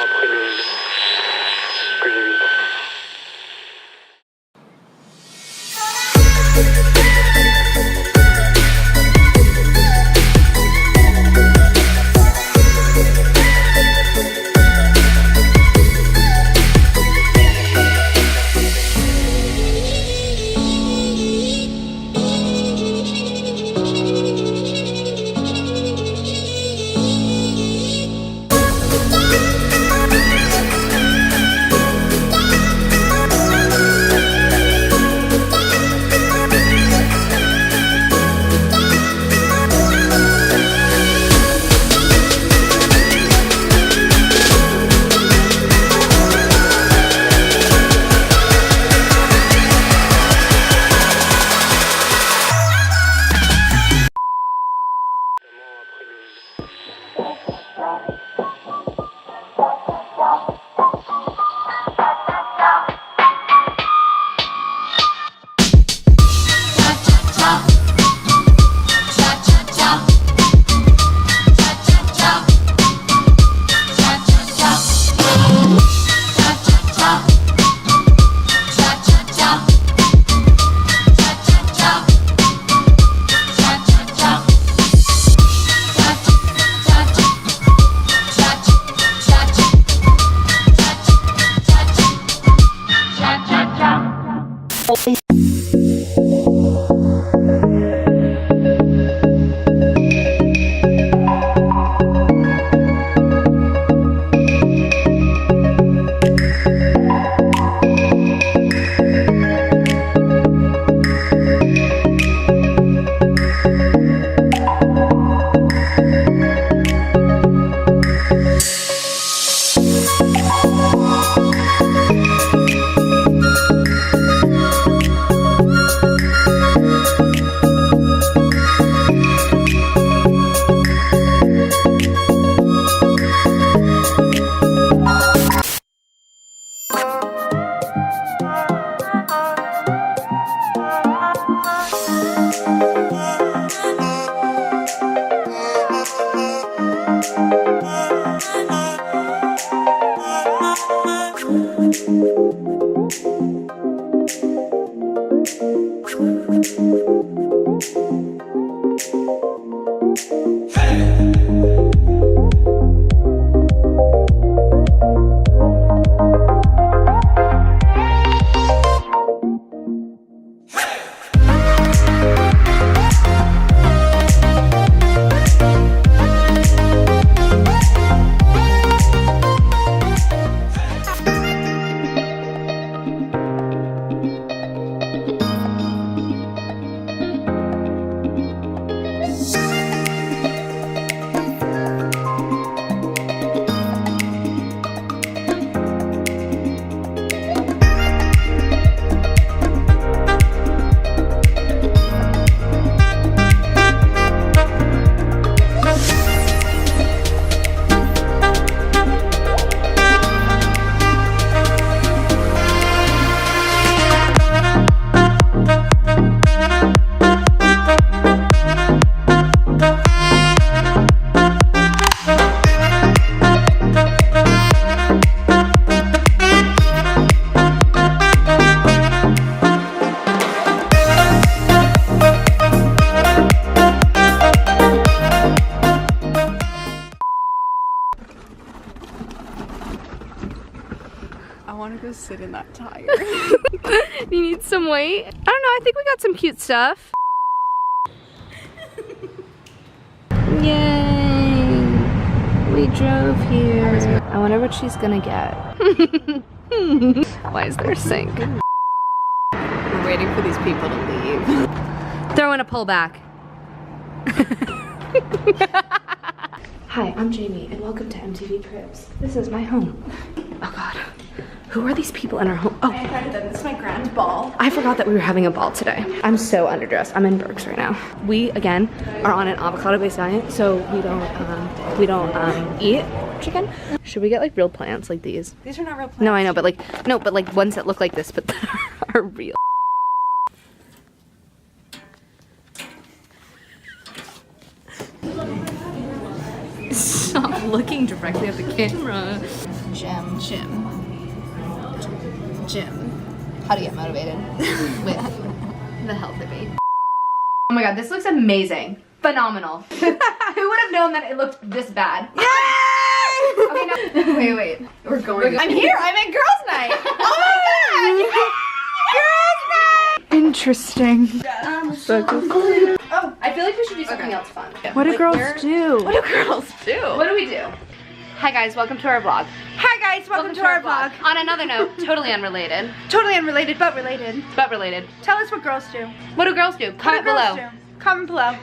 après que j'ai 8 ans. I want to go sit in that tire. You need some weight? I don't know, I think we got some cute stuff. Yay! We drove here. I wonder what she's gonna get. Why is there a sink? We're waiting for these people to leave. Throw in a pullback. Hi, I'm Jamie, and welcome to MTV Cribs. This is my home. Oh God. Who are these people in our home? Oh, I invited them. This is my grand ball. I forgot that we were having a ball today. I'm so underdressed. I'm in Berks right now. We, again, are on an avocado-based diet, so we don't eat chicken. Should we get like real plants like these? These are not real plants. No, I know, but like ones that look like this, but are real. Stop. looking directly at the camera. Gym. Gym. How to get motivated with the healthy bee. Oh my god, this looks amazing. Phenomenal. Who would have known that it looked this bad? Yay! Okay, no. Wait. We're going. I'm here. I'm at girls' night. Oh my god. Interesting. Oh, I feel like we should do something else fun. What do girls do? What do girls do? What do we do? Hi guys, welcome to our vlog. Hi guys, welcome to our vlog. On another note, totally unrelated. Totally unrelated, but related. But related. Tell us what girls do. What do girls do? Comment below. Comment below.